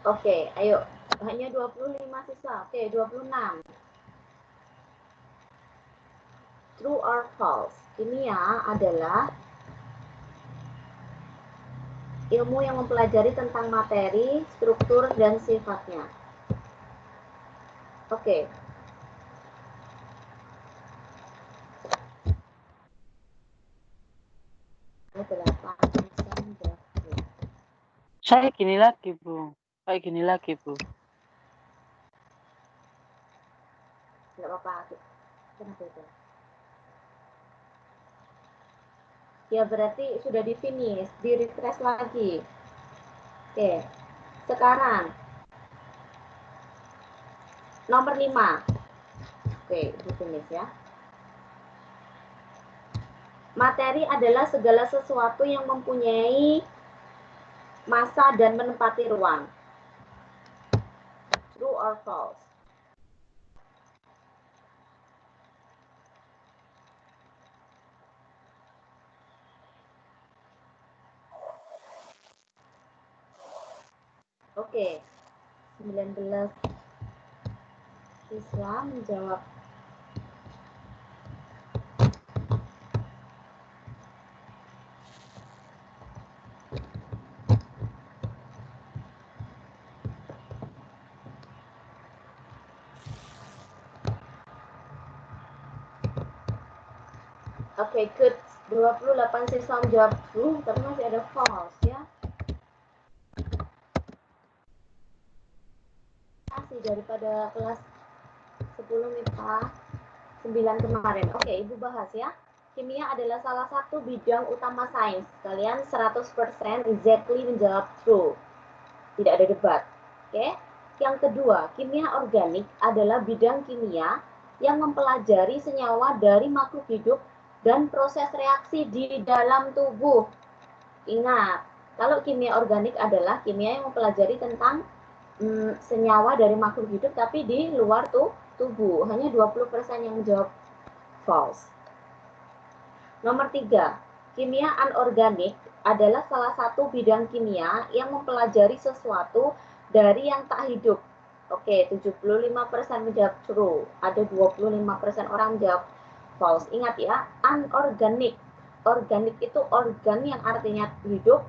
Oke, ayo. Hanya 25 sisa. Oke, 26. True or false? Kimia adalah ilmu yang mempelajari tentang materi, struktur, dan sifatnya. Oke. Saya gini lagi, Bu. Kayak gini lagi, Bu. Nggak apa-apa. Kenapa itu? Ya berarti sudah di finish, di refresh lagi. Oke. Sekarang nomor 5. Oke, di finish ya. Materi adalah segala sesuatu yang mempunyai massa dan menempati ruang. True or false? Oke. 19 siswa menjawab. Oke, good. 28 siswa menjawab true, tapi masih ada false ya. Masih daripada kelas 10 MIPA 9 kemarin. Oke, Ibu bahas ya. Kimia adalah salah satu bidang utama sains. Kalian 100% exactly menjawab true. Tidak ada debat. Oke. Yang kedua, kimia organik adalah bidang kimia yang mempelajari senyawa dari makhluk hidup dan proses reaksi di dalam tubuh. Ingat, kalau kimia organik adalah kimia yang mempelajari tentang senyawa dari makhluk hidup tapi di luar tubuh. Hanya 20% yang menjawab false. Nomor 3, kimia anorganik adalah salah satu bidang kimia yang mempelajari sesuatu dari yang tak hidup. Oke, 75% menjawab true. Ada 25% orang menjawab false. Ingat ya, anorganik. Organik itu organ yang artinya hidup.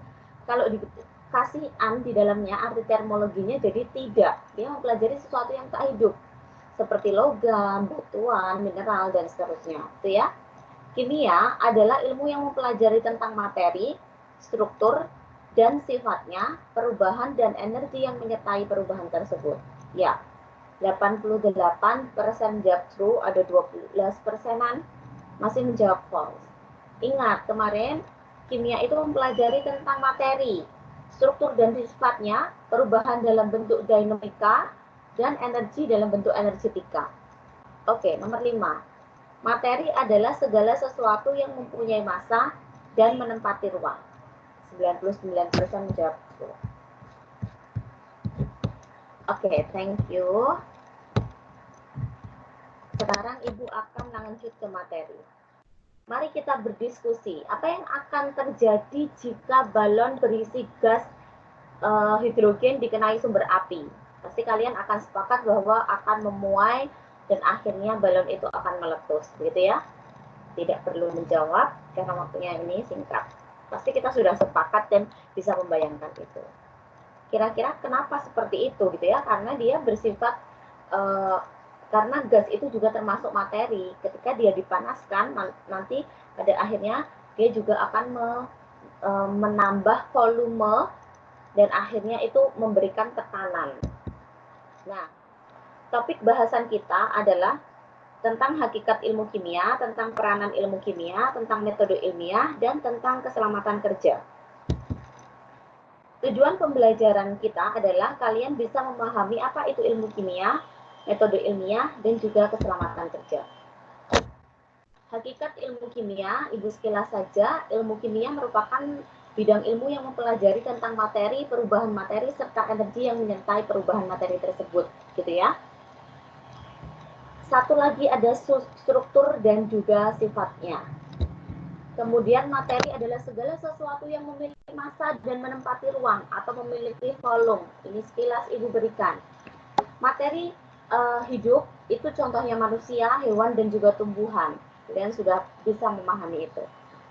Kalau dikasih an di dalamnya, arti termologinya jadi tidak. Dia mempelajari sesuatu yang tak hidup. Seperti logam, batuan, mineral, dan seterusnya. Itu ya. Kimia adalah ilmu yang mempelajari tentang materi, struktur, dan sifatnya, perubahan dan energi yang menyertai perubahan tersebut. Ya, 88% menjawab true, ada 12%-an masih menjawab false. Ingat, kemarin kimia itu mempelajari tentang materi, struktur dan sifatnya, perubahan dalam bentuk dinamika, dan energi dalam bentuk energetika. Oke, nomor 5. Materi adalah segala sesuatu yang mempunyai massa dan menempati ruang. 99% menjawab true. Oke, thank you. Sekarang Ibu akan lanjut ke materi. Mari kita berdiskusi. Apa yang akan terjadi jika balon berisi gas hidrogen dikenai sumber api? Pasti kalian akan sepakat bahwa akan memuai dan akhirnya balon itu akan meletus, gitu ya. Tidak perlu menjawab karena waktunya ini singkat. Pasti kita sudah sepakat dan bisa membayangkan itu. Kira-kira kenapa seperti itu gitu ya? Karena dia bersifat karena gas itu juga termasuk materi. Ketika dia dipanaskan nanti pada akhirnya dia juga akan menambah volume dan akhirnya itu memberikan tekanan. Nah, topik bahasan kita adalah tentang hakikat ilmu kimia, tentang peranan ilmu kimia, tentang metode ilmiah, dan tentang keselamatan kerja. Tujuan pembelajaran kita adalah kalian bisa memahami apa itu ilmu kimia, metode ilmiah, dan juga keselamatan kerja. Hakikat ilmu kimia, Ibu sekilas saja, ilmu kimia merupakan bidang ilmu yang mempelajari tentang materi, perubahan materi, serta energi yang menyertai perubahan materi tersebut, gitu ya. Satu lagi ada struktur dan juga sifatnya. Kemudian materi adalah segala sesuatu yang memiliki massa dan menempati ruang atau memiliki volume. Ini sekilas Ibu berikan. Materi hidup itu contohnya manusia, hewan, dan juga tumbuhan. Kalian sudah bisa memahami itu.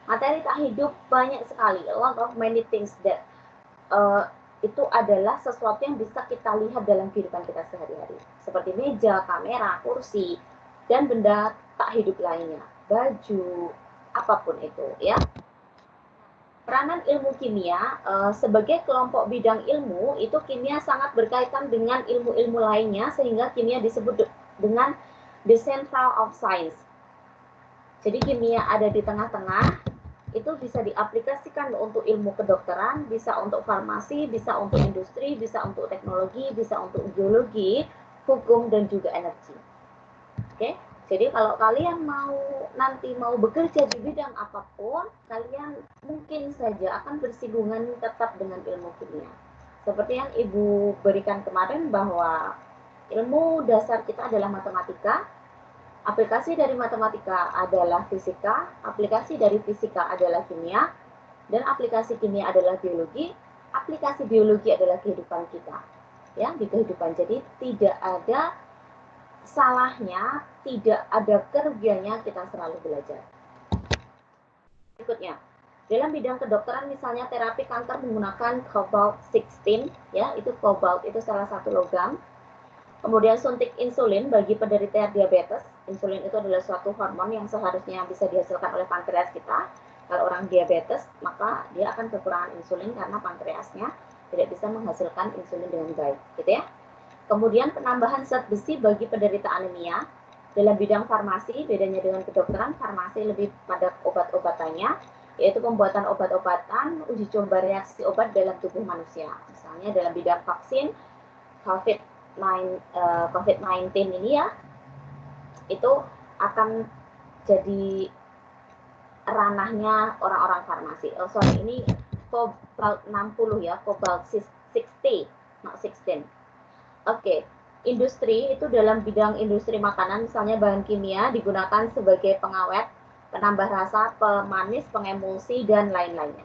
Materi tak hidup banyak sekali, a lot of many things that itu adalah sesuatu yang bisa kita lihat dalam kehidupan kita sehari-hari. Seperti meja, kamera, kursi, dan benda tak hidup lainnya. Baju, apapun itu, ya. Peranan ilmu kimia sebagai kelompok bidang ilmu itu kimia sangat berkaitan dengan ilmu-ilmu lainnya sehingga kimia disebut dengan the central of science. Jadi kimia ada di tengah-tengah, itu bisa diaplikasikan untuk ilmu kedokteran, bisa untuk farmasi, bisa untuk industri, bisa untuk teknologi, bisa untuk geologi, hukum, dan juga energi. Oke? Jadi kalau kalian nanti mau bekerja di bidang apapun, kalian mungkin saja akan bersinggungan tetap dengan ilmu kimia. Seperti yang Ibu berikan kemarin bahwa ilmu dasar kita adalah matematika, aplikasi dari matematika adalah fisika, aplikasi dari fisika adalah kimia, dan aplikasi kimia adalah biologi, aplikasi biologi adalah kehidupan kita. Ya, di kehidupan. Jadi tidak ada salahnya, tidak ada kerugiannya kita selalu belajar. Berikutnya, dalam bidang kedokteran misalnya terapi kanker menggunakan cobalt 16, ya, itu cobalt itu salah satu logam. Kemudian suntik insulin bagi penderita diabetes. Insulin itu adalah suatu hormon yang seharusnya bisa dihasilkan oleh pankreas kita. Kalau orang diabetes, maka dia akan kekurangan insulin karena pankreasnya tidak bisa menghasilkan insulin dengan baik, gitu ya. Kemudian penambahan zat besi bagi penderita anemia. Dalam bidang farmasi, bedanya dengan kedokteran, farmasi lebih pada obat-obatannya, yaitu pembuatan obat-obatan, uji coba reaksi obat dalam tubuh manusia. Misalnya dalam bidang vaksin, COVID-19 ini ya, itu akan jadi ranahnya orang-orang farmasi. Oh sorry, ini cobalt 60 ya, cobalt 60, not 16. Oke, industri itu dalam bidang industri makanan, misalnya bahan kimia digunakan sebagai pengawet, penambah rasa, pemanis, pengemulsi, dan lain-lainnya.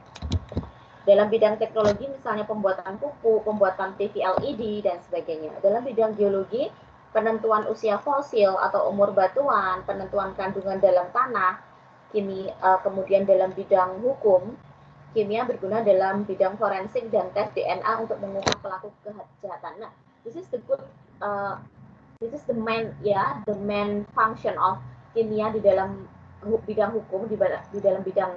Dalam bidang teknologi, misalnya pembuatan kuku, pembuatan TV LED, dan sebagainya. Dalam bidang geologi, penentuan usia fosil atau umur batuan, penentuan kandungan dalam tanah, kemudian dalam bidang hukum, kimia berguna dalam bidang forensik dan tes DNA untuk mengungkap pelaku kejahatan. Nah, this is the main function of kimia di dalam bidang hukum, di dalam bidang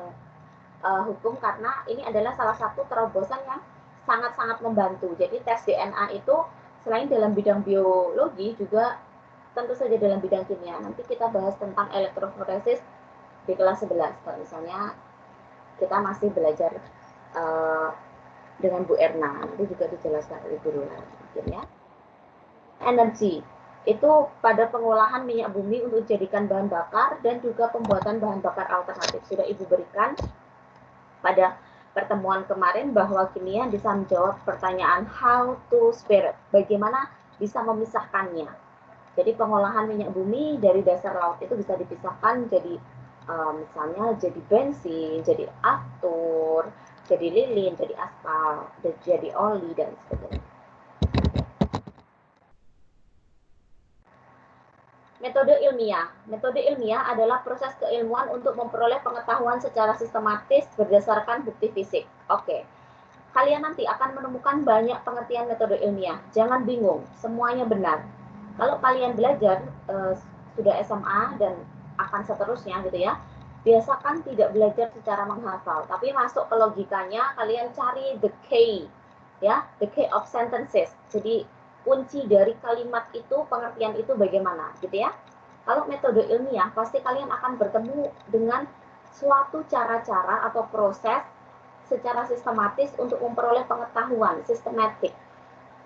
hukum, karena ini adalah salah satu terobosan yang sangat-sangat membantu. Jadi tes DNA itu selain dalam bidang biologi juga tentu saja dalam bidang kimia. Nanti kita bahas tentang elektroforesis di kelas 11. Kalau misalnya kita masih belajar dengan Bu Erna, nanti juga dijelaskan oleh guru mungkin ya. Energi itu pada pengolahan minyak bumi untuk dijadikan bahan bakar dan juga pembuatan bahan bakar alternatif. Sudah Ibu berikan pada pertemuan kemarin bahwa kimia bisa menjawab pertanyaan how to spare, bagaimana bisa memisahkannya. Jadi pengolahan minyak bumi dari dasar laut itu bisa dipisahkan jadi misalnya jadi bensin, jadi aftur, jadi lilin, jadi aspal, jadi oli, dan sebagainya. Metode ilmiah. Metode ilmiah adalah proses keilmuan untuk memperoleh pengetahuan secara sistematis berdasarkan bukti fisik. Oke. Kalian nanti akan menemukan banyak pengertian metode ilmiah. Jangan bingung, semuanya benar. Kalau kalian belajar sudah SMA dan akan seterusnya gitu ya, biasakan tidak belajar secara menghafal, tapi masuk ke logikanya, kalian cari the key, ya, the key of sentences. Jadi kunci dari kalimat itu, pengertian itu bagaimana, gitu ya. Kalau metode ilmiah, pasti kalian akan bertemu dengan suatu cara-cara atau proses secara sistematis untuk memperoleh pengetahuan sistematik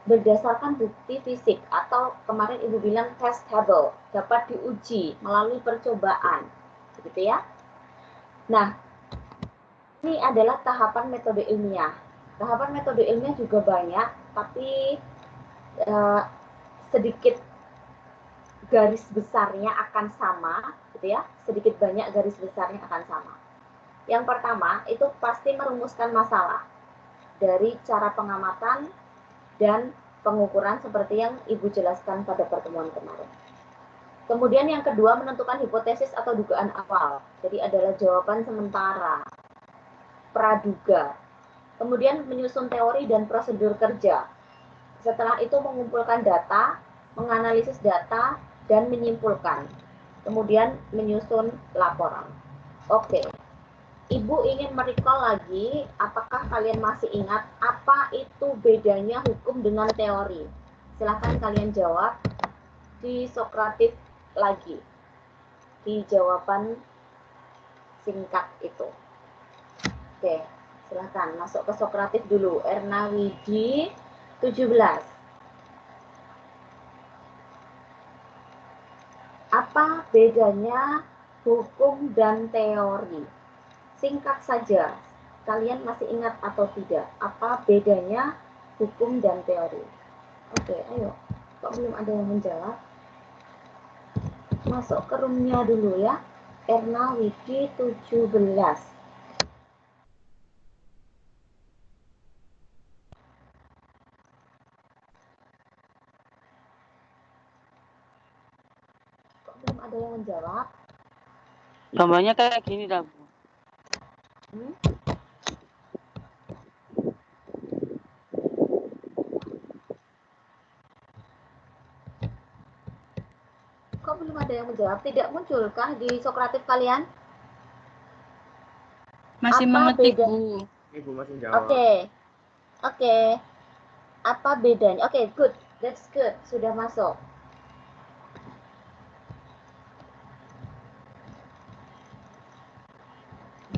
berdasarkan bukti fisik atau kemarin Ibu bilang testable, dapat diuji melalui percobaan, gitu ya. Nah, ini adalah tahapan metode ilmiah. Tahapan metode ilmiah juga banyak, tapi sedikit garis besarnya akan sama, gitu ya. Sedikit banyak garis besarnya akan sama. Yang pertama, itu pasti merumuskan masalah dari cara pengamatan dan pengukuran seperti yang Ibu jelaskan pada pertemuan kemarin. Kemudian yang kedua, menentukan hipotesis atau dugaan awal. Jadi adalah jawaban sementara, praduga. Kemudian menyusun teori dan prosedur kerja. Setelah itu mengumpulkan data, menganalisis data, dan menyimpulkan. Kemudian menyusun laporan. Oke. Ibu ingin merecall lagi, apakah kalian masih ingat apa itu bedanya hukum dengan teori? Silahkan kalian jawab di Sokratif lagi, di jawaban singkat itu. Oke, silahkan masuk ke Sokratif dulu. Erna Widi 17. Apa bedanya hukum dan teori? Singkat saja, kalian masih ingat atau tidak? Apa bedanya hukum dan teori? Oke, ayo. Kok belum ada yang menjawab? Masuk ke roomnya dulu ya. Erna Widi 17. Kok belum ada yang menjawab? Gambarnya kayak gini dah, Bu. Hmm? Kok belum ada yang menjawab? Tidak munculkah di Sokratif kalian? Masih Apa mengetik, beda? Bu. Ibu masih jawab. Oke. Apa bedanya? Oke, good. That's good. Sudah masuk.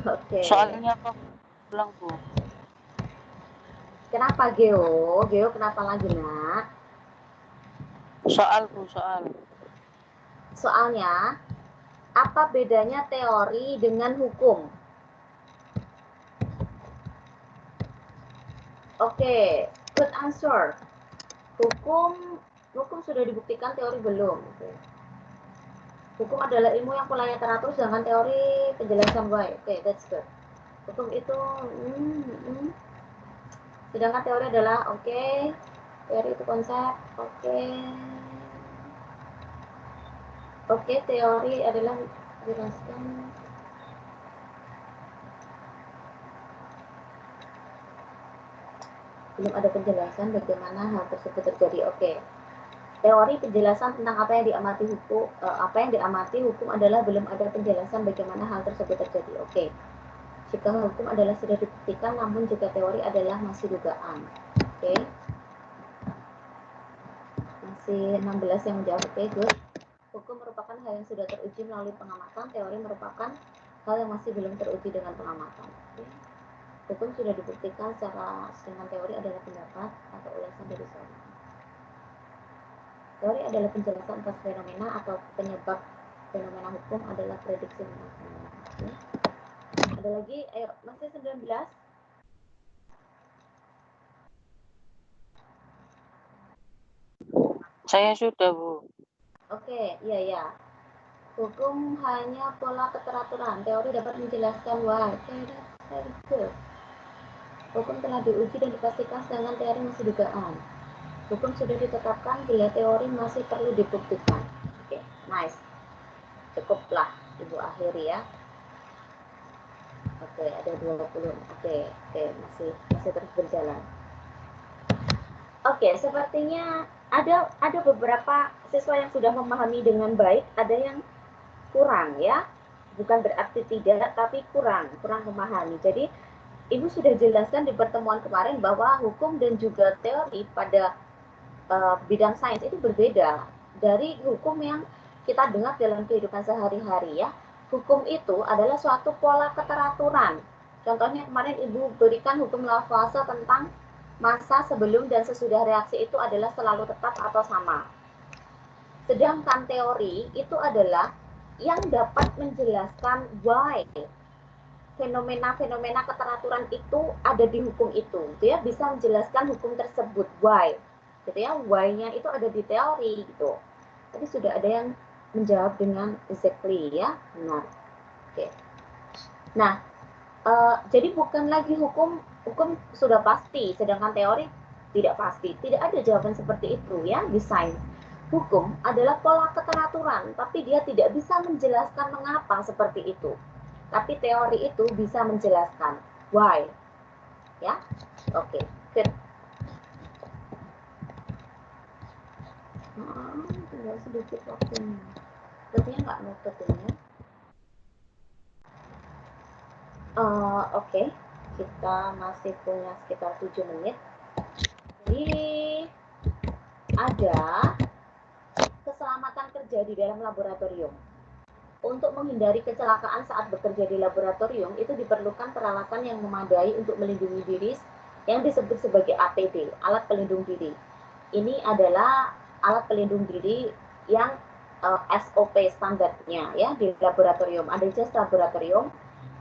Oke. Soalnya apa? Ulang, Bu. Kenapa Geo? Geo kenapa lagi nak? Soal, Bu, soal. Soalnya, apa bedanya teori dengan hukum? Oke, good answer. Hukum sudah dibuktikan, teori belum. Hukum adalah ilmu yang polanya teratur, sedangkan teori penjelasan why. Oke, that's good. Hukum itu, sedangkan teori adalah teori itu konsep. Oke, teori adalah jelaskan. Belum ada penjelasan bagaimana hal tersebut terjadi. Oke. Teori penjelasan tentang apa yang diamati hukum adalah belum ada penjelasan bagaimana hal tersebut terjadi. Oke. Jika hukum adalah sudah dibuktikan, namun jika teori adalah masih dugaan. Oke. Masih 16 yang menjawab. Oke, good. Hukum merupakan hal yang sudah teruji melalui pengamatan, teori merupakan hal yang masih belum teruji dengan pengamatan. Oke. Hukum sudah dibuktikan dengan teori adalah pendapat atau ulasan dari seorang. Teori adalah penjelasan atas fenomena atau penyebab fenomena, hukum adalah prediksi fenomena. Oke. Ada lagi? Ayo, masih 19. Saya sudah, Bu. Oke, iya. Hukum hanya pola keteraturan. Teori dapat menjelaskan why. Very good. Hukum telah diuji dan dipastikan, sedangkan teori masih dugaan. Hukum sudah ditetapkan bila teori masih perlu dibuktikan. Oke, nice. Cukuplah Ibu akhiri ya. Oke, ada 20. Oke, masih terus berjalan. Oke, sepertinya ada beberapa siswa yang sudah memahami dengan baik, ada yang kurang ya. Bukan berarti tidak, tapi kurang memahami. Jadi, Ibu sudah jelaskan di pertemuan kemarin bahwa hukum dan juga teori pada bidang sains itu berbeda dari hukum yang kita dengar dalam kehidupan sehari-hari ya. Hukum itu adalah suatu pola keteraturan. Contohnya kemarin Ibu berikan hukum Lavoisier tentang masa sebelum dan sesudah reaksi itu adalah selalu tetap atau sama. Sedangkan teori itu adalah yang dapat menjelaskan why fenomena-fenomena keteraturan itu ada di hukum itu. Dia bisa menjelaskan hukum tersebut, why. Gitu ya, why-nya itu ada di teori gitu. Tadi sudah ada yang menjawab dengan exactly ya, benar. Oke. Nah, Jadi bukan lagi hukum sudah pasti, sedangkan teori tidak pasti. Tidak ada jawaban seperti itu ya di sains. Hukum adalah pola keteraturan, tapi dia tidak bisa menjelaskan mengapa seperti itu. Tapi teori itu bisa menjelaskan why. Ya, oke, good. Tinggal sedikit waktunya. Sepertinya nggak nutut ini. Oke, kita masih punya sekitar 7 menit. Jadi ada keselamatan kerja di dalam laboratorium. Untuk menghindari kecelakaan saat bekerja di laboratorium, itu diperlukan peralatan yang memadai untuk melindungi diri yang disebut sebagai APD, alat pelindung diri. Ini adalah alat pelindung diri yang SOP standarnya ya di laboratorium. Ada jas laboratorium,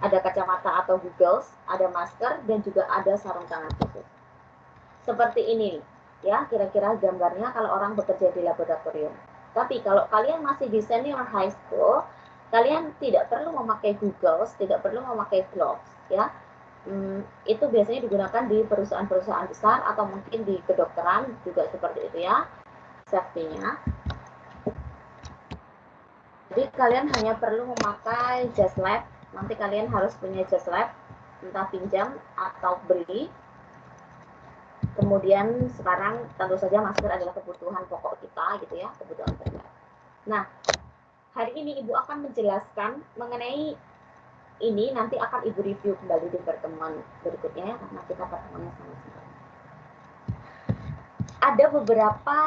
ada kacamata atau goggles, ada masker, dan juga ada sarung tangan khusus. Seperti ini ya, kira-kira gambarnya kalau orang bekerja di laboratorium. Tapi kalau kalian masih di senior high school, kalian tidak perlu memakai goggles, tidak perlu memakai gloves ya. Itu biasanya digunakan di perusahaan-perusahaan besar atau mungkin di kedokteran juga seperti itu ya, safety-nya. Jadi kalian hanya perlu memakai jas lab. Nanti kalian harus punya jas lab, entah pinjam atau beli. Kemudian sekarang tentu saja masker adalah kebutuhan pokok kita gitu ya, kebutuhan pokok. Nah, hari ini Ibu akan menjelaskan mengenai ini, nanti akan Ibu review kembali di pertemuan berikutnya ya, karena kita pertemuannya sama-sama. Ada beberapa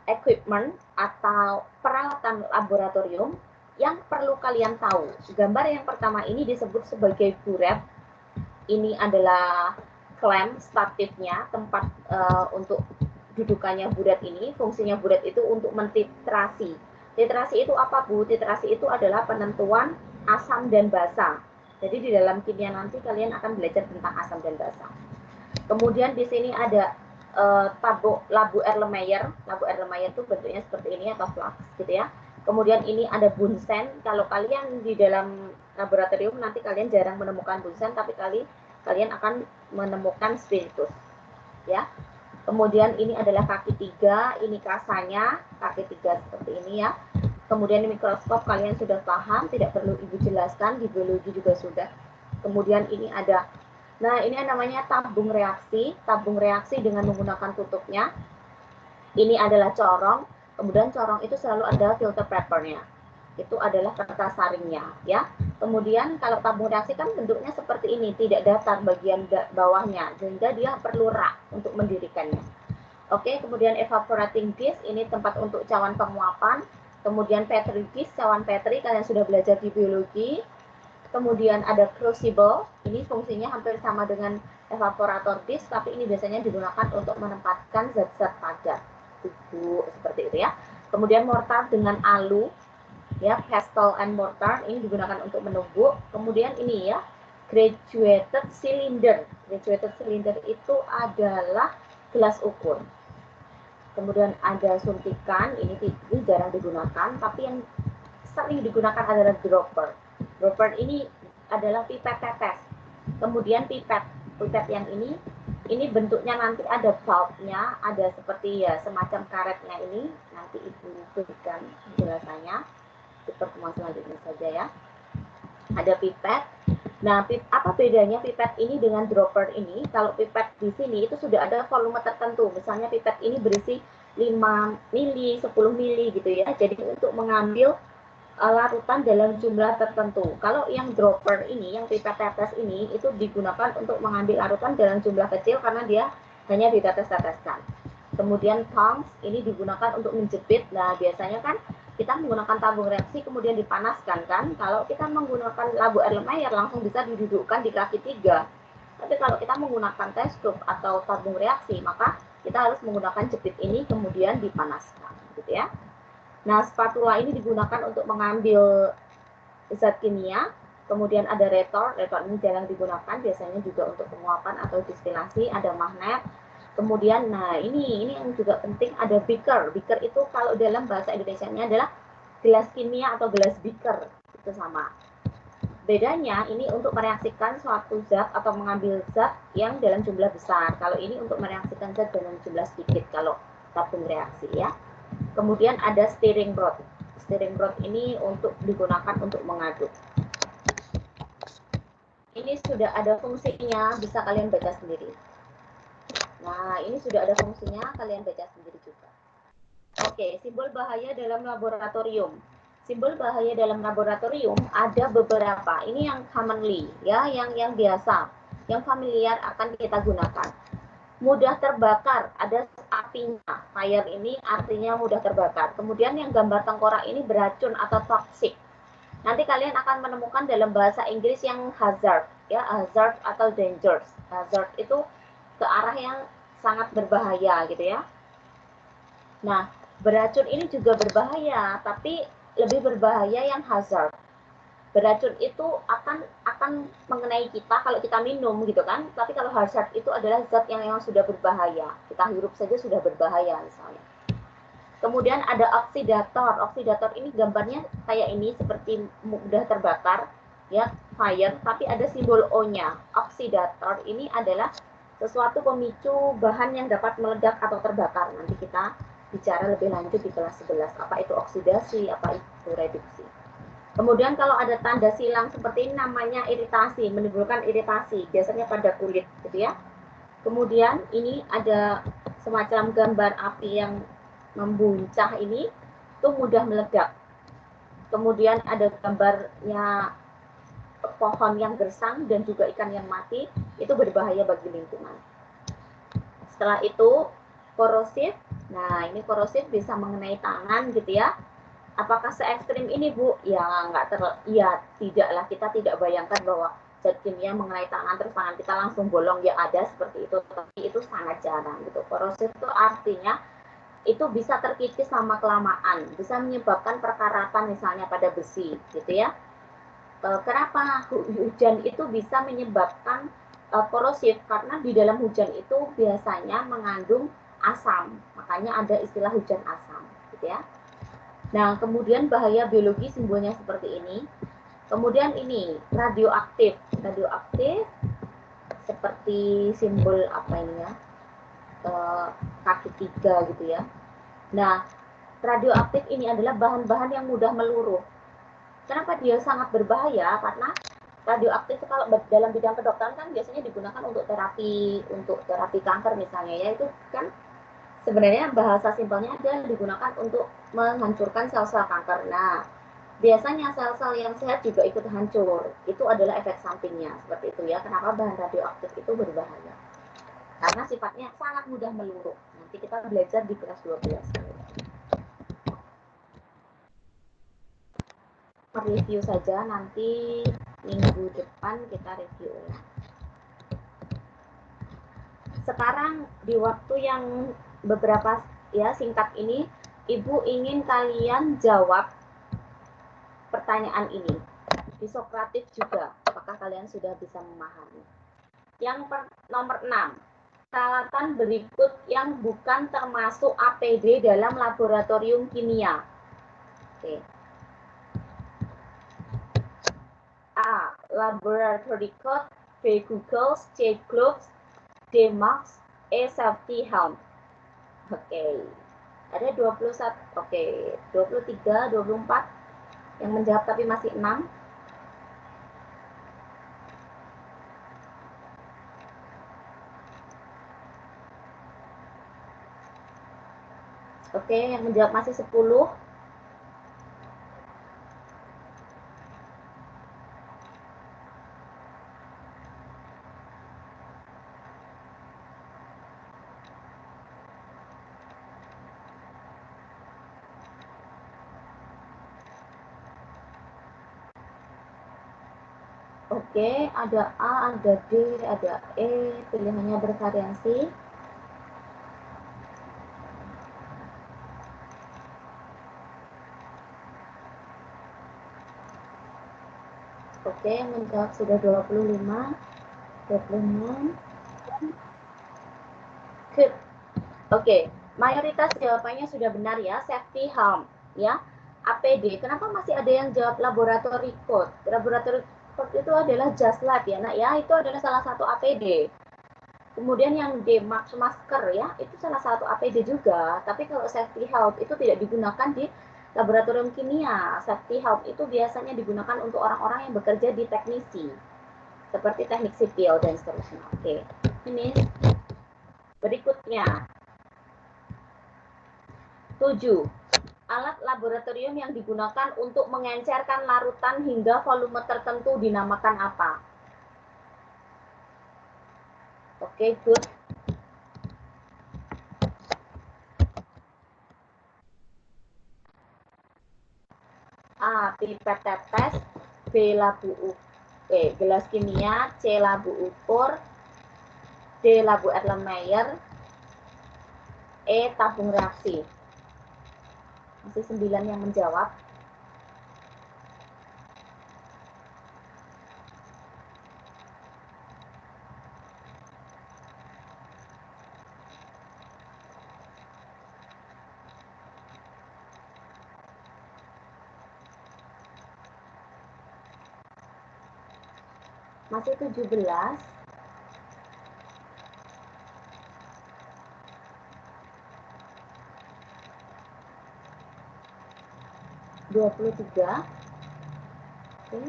equipment atau peralatan laboratorium yang perlu kalian tahu. Gambar yang pertama ini disebut sebagai burette. Ini adalah clamp statifnya, tempat untuk dudukannya burette ini. Fungsinya burette itu untuk mentitrasi. Titrasi itu apa, Bu? Titrasi itu adalah penentuan asam dan basa. Jadi di dalam kimia nanti kalian akan belajar tentang asam dan basa. Kemudian di sini ada labu Erlenmeyer. Labu Erlenmeyer itu bentuknya seperti ini atau flux gitu ya. Kemudian ini ada bunsen. Kalau kalian di dalam laboratorium nanti kalian jarang menemukan bunsen, tapi kalian akan menemukan spiritus ya. Kemudian ini adalah kaki 3, ini kasanya kaki 3 seperti ini ya. Kemudian mikroskop kalian sudah paham, tidak perlu Ibu jelaskan, di biologi juga sudah. Kemudian ini ada, nah ini namanya tabung reaksi dengan menggunakan tutupnya. Ini adalah corong, kemudian corong itu selalu ada filter papernya. Itu adalah kertas saringnya ya. Kemudian kalau tabung reaksi kan bentuknya seperti ini, tidak datar bagian bawahnya, sehingga dia perlu rak untuk mendirikannya. Oke, kemudian evaporating disk, ini tempat untuk cawan penguapan. Kemudian petri disk, cawan petri, kalian sudah belajar di biologi. Kemudian ada crucible, ini fungsinya hampir sama dengan evaporator disk, tapi ini biasanya digunakan untuk menempatkan zat-zat padat, bubuk seperti itu ya. Kemudian mortar dengan alu, ya, pestle and mortar, ini digunakan untuk menumbuk. Kemudian ini ya, graduated cylinder. Graduated cylinder itu adalah gelas ukur. Kemudian ada suntikan, ini jarang digunakan, tapi yang sering digunakan adalah dropper. Dropper ini adalah pipet tetes. Kemudian pipet yang ini bentuknya nanti ada valve-nya, ada seperti ya semacam karetnya ini. Nanti Ibu berikan penjelasannya di pertemuan selanjutnya saja ya. Ada pipet. Nah, apa bedanya pipet ini dengan dropper ini? Kalau pipet di sini itu sudah ada volume tertentu. Misalnya pipet ini berisi 5 mili, 10 mili gitu ya. Jadi untuk mengambil larutan dalam jumlah tertentu. Kalau yang dropper ini, yang pipet tetes ini, itu digunakan untuk mengambil larutan dalam jumlah kecil karena dia hanya ditetes-teteskan. Kemudian tongs ini digunakan untuk menjepit. Nah, biasanya kan kita menggunakan tabung reaksi kemudian dipanaskan kan. Kalau kita menggunakan labu Erlenmeyer langsung bisa didudukkan di kaki 3. Tapi kalau kita menggunakan test tube atau tabung reaksi, maka kita harus menggunakan jepit ini kemudian dipanaskan, gitu ya. Nah, spatula ini digunakan untuk mengambil zat kimia. Kemudian ada retor ini jarang digunakan, biasanya juga untuk penguapan atau distilasi. Ada magnet. Kemudian, nah ini yang juga penting, ada beaker. Beaker itu kalau dalam bahasa Indonesianya adalah gelas kimia atau gelas beaker, itu sama. Bedanya ini untuk mereaksikan suatu zat atau mengambil zat yang dalam jumlah besar. Kalau ini untuk mereaksikan zat dalam jumlah sedikit kalau tabung reaksi ya. Kemudian ada stirring rod. Stirring rod ini untuk digunakan untuk mengaduk. Ini sudah ada fungsinya, bisa kalian baca sendiri. Nah, ini sudah ada fungsinya, kalian baca sendiri juga. Oke, simbol bahaya dalam laboratorium. Simbol bahaya dalam laboratorium ada beberapa. Ini yang commonly ya, yang biasa, yang familiar akan kita gunakan. Mudah terbakar, ada apinya. Fire ini artinya mudah terbakar. Kemudian yang gambar tengkorak ini beracun atau toxic. Nanti kalian akan menemukan dalam bahasa Inggris yang hazard, ya, hazard atau dangerous. Hazard itu ke arah yang sangat berbahaya gitu ya. Nah, beracun ini juga berbahaya, tapi lebih berbahaya yang hazard. Beracun itu akan mengenai kita kalau kita minum gitu kan, tapi kalau hazard itu adalah zat yang sudah berbahaya. Kita hirup saja sudah berbahaya misalnya. Kemudian ada oksidator. Oksidator ini gambarnya kayak ini seperti mudah terbakar ya, fire, tapi ada simbol O-nya. Oksidator ini adalah sesuatu pemicu bahan yang dapat meledak atau terbakar. Nanti kita bicara lebih lanjut di kelas 11 apa itu oksidasi, apa itu reduksi. Kemudian kalau ada tanda silang seperti ini namanya iritasi, menimbulkan iritasi, biasanya pada kulit gitu ya. Kemudian ini ada semacam gambar api yang membuncah ini, itu mudah meledak. Kemudian ada gambarnya pohon yang gersang dan juga ikan yang mati, itu berbahaya bagi lingkungan. Setelah itu korosif. Nah, ini korosif bisa mengenai tangan gitu ya. Apakah se ekstrim ini, Bu? Ya, tidaklah. Kita tidak bayangkan bahwa zat kimia mengenai tangan terus tangan kita langsung bolong. Ya ada seperti itu, tapi itu sangat jarang gitu. Korosif itu artinya itu bisa terkikis lama kelamaan, bisa menyebabkan perkaratan misalnya pada besi gitu ya. Kenapa hujan itu bisa menyebabkan korosif? Karena di dalam hujan itu biasanya mengandung asam, makanya ada istilah hujan asam gitu ya. Nah, kemudian bahaya biologi simbolnya seperti ini. Kemudian ini radioaktif. Radioaktif seperti simbol apa ini ya? Kaki 3 gitu ya. Nah, radioaktif ini adalah bahan-bahan yang mudah meluruh. Kenapa dia sangat berbahaya? Karena radioaktif kalau dalam bidang kedokteran kan biasanya digunakan untuk terapi kanker misalnya ya, itu kan sebenarnya bahasa simpelnya adalah digunakan untuk menghancurkan sel-sel kanker. Nah, biasanya sel-sel yang sehat juga ikut hancur. Itu adalah efek sampingnya seperti itu ya. Kenapa bahan radioaktif itu berbahaya? Karena sifatnya sangat mudah meluruh. Nanti kita belajar di kelas 12. Review saja, nanti minggu depan kita review ulang. Sekarang di waktu yang beberapa ya singkat ini, Ibu ingin kalian jawab pertanyaan ini. Di Sokratif juga, apakah kalian sudah bisa memahami? Yang nomor 6, peralatan berikut yang bukan termasuk APD dalam laboratorium kimia. Oke. A. Laboratory coat, B. goggles, C. gloves, D. mask, E. safety helm. Oke. Ada 21, oke, 23, 24 yang menjawab tapi masih 6. Oke, yang menjawab masih 10. Oke, ada A, ada D, ada E, pilihannya bervariasi. Oke, yang menjawab sudah 25, 26. Good. Oke, mayoritas jawabannya sudah benar ya, safety helm ya. APD, kenapa masih ada yang jawab laboratory coat? Laboratory seperti itu adalah Just Lab ya nak ya, itu adalah salah satu APD. Kemudian yang masker ya, itu salah satu APD juga. Tapi kalau safety help itu tidak digunakan di laboratorium kimia. Safety help itu biasanya digunakan untuk orang-orang yang bekerja di teknisi, seperti teknik sipil dan seterusnya. Oke, ini berikutnya. 7. Alat laboratorium yang digunakan untuk mengencerkan larutan hingga volume tertentu dinamakan apa? Oke, good. A. Pipet tetes. B. Labu gelas kimia. C. Labu ukur. D. Labu Erlenmeyer. E. Tabung reaksi. Masih 9 yang menjawab. Masih 17. Dua puluh tiga. Oke.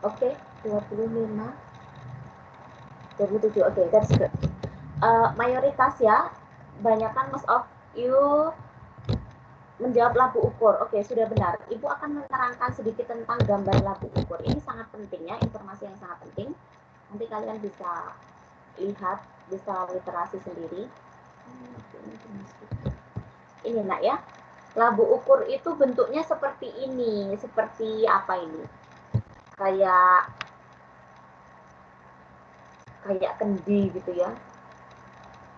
Oke, 25. 27. Oke, that's good. Mayoritas ya, banyakkan most of you menjawab labu ukur. Oke, sudah benar. Ibu akan menerangkan sedikit tentang gambar labu ukur. Ini sangat penting ya, informasi yang sangat penting. Nanti kalian bisa lihat, bisa literasi sendiri. Ini nak ya, labu ukur itu bentuknya seperti ini. Seperti apa ini? Kayak kendi gitu ya.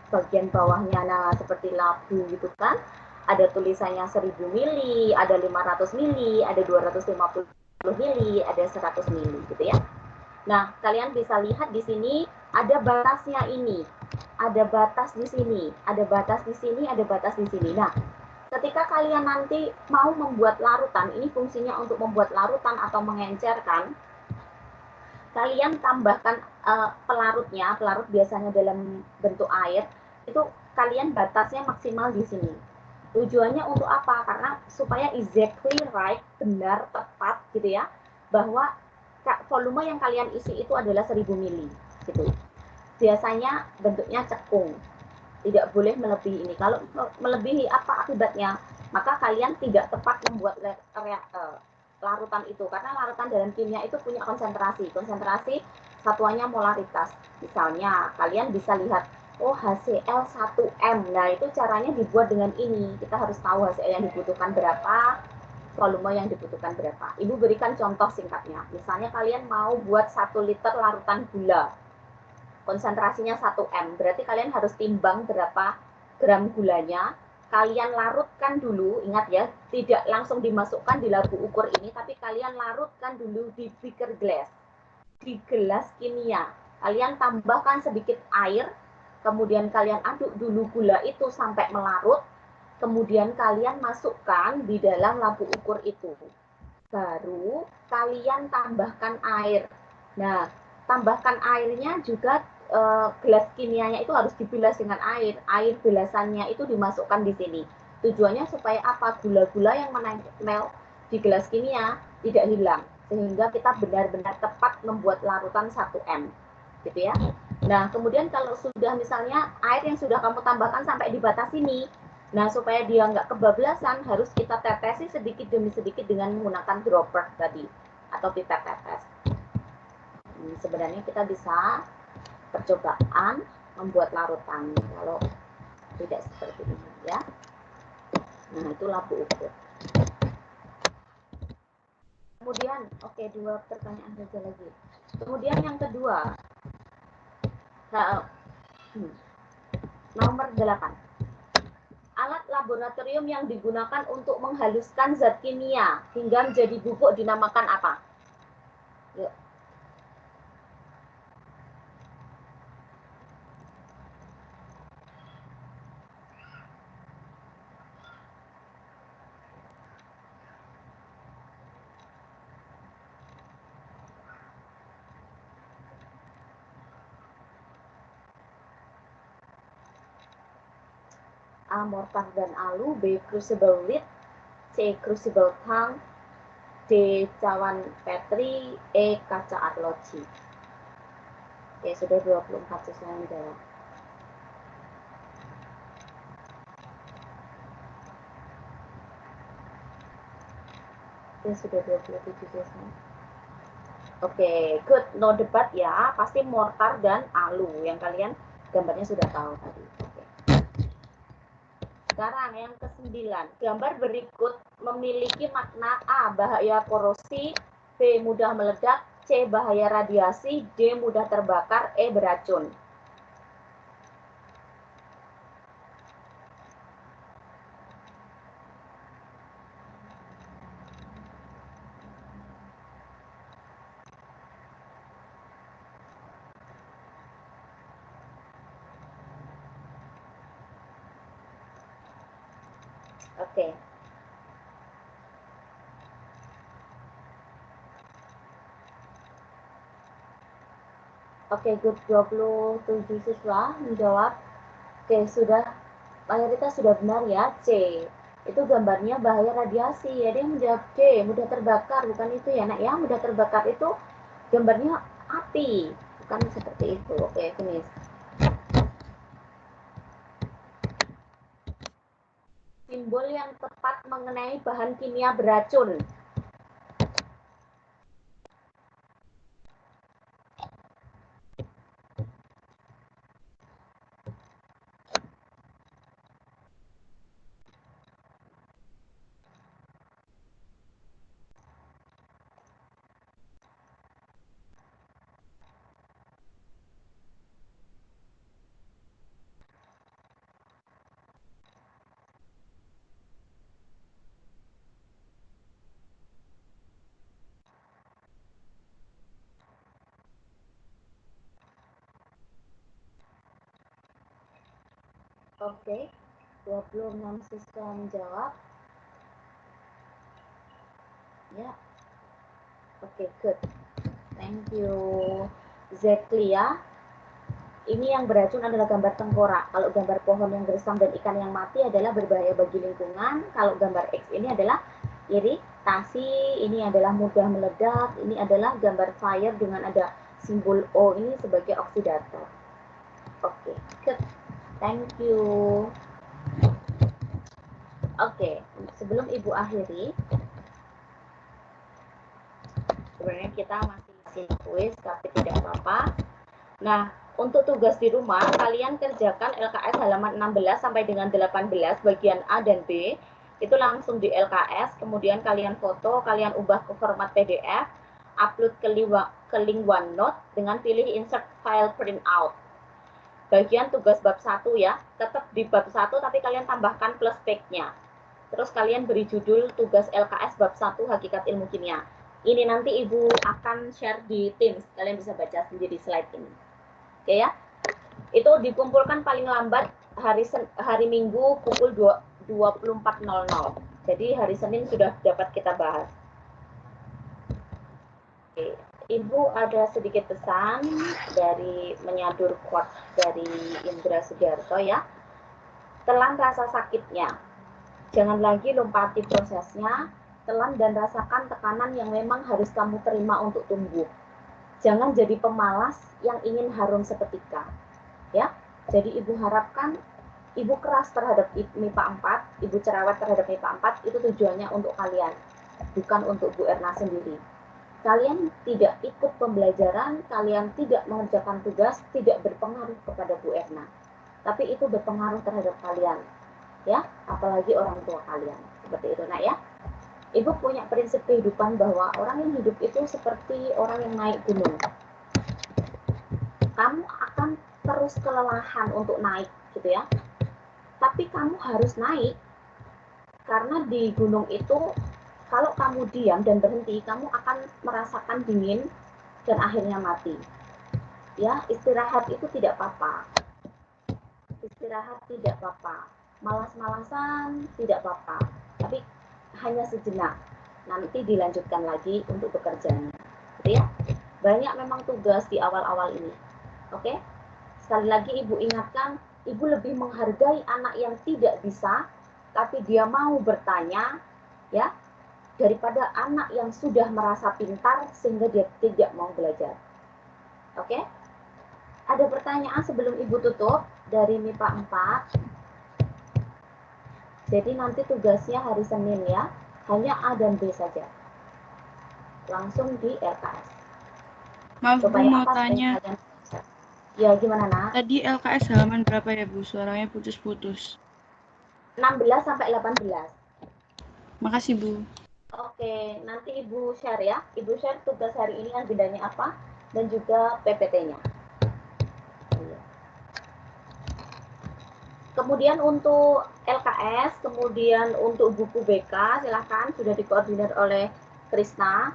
Bagian bawahnya nah seperti labu gitu kan. Ada tulisannya 1000 mili, ada 500 mili, ada 250 mili, ada 100 mili gitu ya. Nah, kalian bisa lihat di sini ada batasnya ini. Ada batas di sini, ada batas di sini, ada batas di sini. Nah, ketika kalian nanti mau membuat larutan, ini fungsinya untuk membuat larutan atau mengencerkan, kalian tambahkan pelarutnya, pelarut biasanya dalam bentuk air, itu kalian batasnya maksimal di sini. Tujuannya untuk apa? Karena supaya exactly right, benar, tepat gitu ya, bahwa volume yang kalian isi itu adalah 1000 mili gitu. Biasanya bentuknya cekung, tidak boleh melebihi ini. Kalau melebihi apa akibatnya? Maka kalian tidak tepat membuat larutan itu, karena larutan dalam kimia itu punya konsentrasi satuannya molaritas. Misalnya kalian bisa lihat, oh HCl 1M, nah itu caranya dibuat dengan ini. Kita harus tahu HCl yang dibutuhkan berapa, volume yang dibutuhkan berapa. Ibu berikan contoh singkatnya. Misalnya kalian mau buat 1 liter larutan gula, konsentrasinya 1M, berarti kalian harus timbang berapa gram gulanya, kalian larutkan dulu, ingat ya, tidak langsung dimasukkan di labu ukur ini, tapi kalian larutkan dulu di beaker glass, di gelas kimia. Kalian tambahkan sedikit air, kemudian kalian aduk dulu gula itu sampai melarut, kemudian kalian masukkan di dalam labu ukur itu. Baru kalian tambahkan air. Nah, tambahkan airnya juga gelas kimianya itu harus dibilas dengan air. Air bilasannya itu dimasukkan di sini. Tujuannya supaya apa? Gula-gula yang menempel di gelas kimia tidak hilang, sehingga kita benar-benar tepat membuat larutan 1M gitu ya. Nah, kemudian kalau sudah misalnya air yang sudah kamu tambahkan sampai di batas ini, nah supaya dia nggak kebablasan harus kita tetesi sedikit demi sedikit dengan menggunakan dropper tadi atau pipet tetes. Sebenarnya kita bisa percobaan membuat larutan kalau tidak seperti ini ya. Nah, itu labu ukur. Kemudian, oke, 2 pertanyaan saja lagi. Kemudian yang kedua, nomor 8. Alat laboratorium yang digunakan untuk menghaluskan zat kimia hingga menjadi bubuk dinamakan apa? Yuk. A. Mortar dan alu, B. Crucible lid, C. Crucible tang, D. Cawan Petri, E. Kaca arloji. Oke, sudah 24 siswa yang menjawab. Oke, sudah 27 siswa. Oke, good. No debat ya. Pasti mortar dan alu yang kalian gambarnya sudah tahu tadi. Oke. Sekarang yang ke-9. Gambar berikut memiliki makna A. Bahaya korosi, B. Mudah meledak, C. Bahaya radiasi, D. Mudah terbakar, E. Beracun. Oke. Oke, good. 27 siswa menjawab. Oke, sudah mayoritas sudah benar ya. C. Itu gambarnya bahaya radiasi. Ya, dia menjawab C. Mudah terbakar. Bukan itu ya, nak ya. Mudah terbakar itu gambarnya api. Bukan seperti itu. Oke, finish. Simbol yang tepat mengenai bahan kimia beracun. Oke, 26 siswa menjawab. Ya. Oke, good. Thank you. Exactly ya. Ini yang beracun adalah gambar tengkorak. Kalau gambar pohon yang gersam dan ikan yang mati adalah berbahaya bagi lingkungan. Kalau gambar X ini adalah iritasi, ini adalah mudah meledak, ini adalah gambar fire dengan ada simbol O ini sebagai oksidator. Oke, good. Thank you. Oke, sebelum Ibu akhiri, sebenarnya kita masih kuis, tapi tidak apa-apa. Nah, untuk tugas di rumah, kalian kerjakan LKS halaman 16 sampai dengan 18, bagian A dan B. Itu langsung di LKS, kemudian kalian foto, kalian ubah ke format PDF, upload ke link OneNote, dengan pilih insert file printout. Bagian tugas bab 1 ya, tetap di bab 1 tapi kalian tambahkan plus page-nya. Terus kalian beri judul tugas LKS bab 1 Hakikat Ilmu Kimia. Ini nanti Ibu akan share di Teams, kalian bisa baca sendiri slide ini. Oke ya, itu dikumpulkan paling lambat hari Minggu pukul 24.00. Jadi hari Senin sudah dapat kita bahas. Oke. Ibu ada sedikit pesan dari menyadur quote dari Indra Sugiarto ya. Telan rasa sakitnya. Jangan lagi lompati prosesnya, telan dan rasakan tekanan yang memang harus kamu terima untuk tumbuh. Jangan jadi pemalas yang ingin harum seketika. Ya. Jadi Ibu harapkan Ibu keras terhadap MIPA 4, Ibu cerewet terhadap MIPA 4, itu tujuannya untuk kalian, bukan untuk Bu Erna sendiri. Kalian tidak ikut pembelajaran, kalian tidak mengerjakan tugas, tidak berpengaruh kepada Bu Erna. Tapi itu berpengaruh terhadap kalian, ya, apalagi orang tua kalian. Seperti itu, nak ya. Ibu punya prinsip kehidupan bahwa orang yang hidup itu seperti orang yang naik gunung. Kamu akan terus kelelahan untuk naik, gitu ya. Tapi kamu harus naik, karena di gunung itu kalau kamu diam dan berhenti, kamu akan merasakan dingin dan akhirnya mati. Ya, istirahat itu tidak apa-apa. Istirahat tidak apa-apa. Malas-malasan tidak apa-apa. Tapi hanya sejenak. Nanti dilanjutkan lagi untuk bekerjanya. Gitu ya. Banyak memang tugas di awal-awal ini. Oke? Sekali lagi Ibu ingatkan, Ibu lebih menghargai anak yang tidak bisa, tapi dia mau bertanya, ya, daripada anak yang sudah merasa pintar sehingga dia tidak mau belajar. Oke? Ada pertanyaan sebelum Ibu tutup dari MIPA 4? Jadi nanti tugasnya hari Senin ya, hanya A dan B saja. Langsung di LKS. Maaf Bu, Supaya mau apa? tanya. Ya, gimana nak? Tadi LKS halaman berapa ya Bu? Suaranya putus-putus. 16 sampai 18. Makasih Bu. Oke, nanti Ibu share ya. Ibu share tugas hari ini agendanya apa dan juga PPT-nya. Kemudian untuk LKS, kemudian untuk buku BK, silahkan sudah dikoordinir oleh Krisna.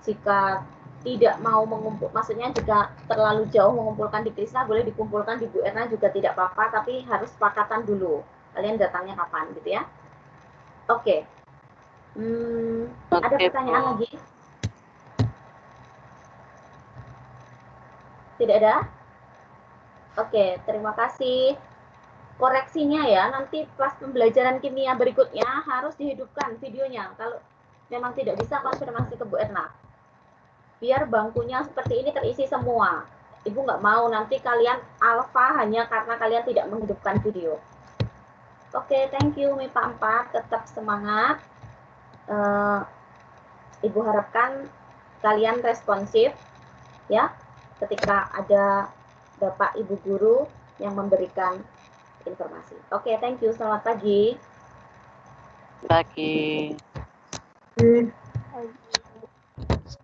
Jika tidak mau mengumpul, maksudnya jika terlalu jauh mengumpulkan di Krisna, boleh dikumpulkan di Bu Erna juga tidak apa-apa, tapi harus sepakatan dulu. Kalian datangnya kapan gitu ya. Oke. Ada pertanyaan Bu. lagi? Tidak ada? Oke, terima kasih. Koreksinya ya, nanti pas pembelajaran kimia berikutnya harus dihidupkan videonya. Kalau memang tidak bisa, konfirmasi ke Bu Erna. Biar bangkunya seperti ini terisi semua. Ibu nggak mau nanti kalian alfa hanya karena kalian tidak menghidupkan video. Oke, thank you MIPA 4, tetap semangat. Ibu harapkan kalian responsif ya ketika ada Bapak Ibu guru yang memberikan informasi. Oke, thank you. Selamat pagi. Pagi.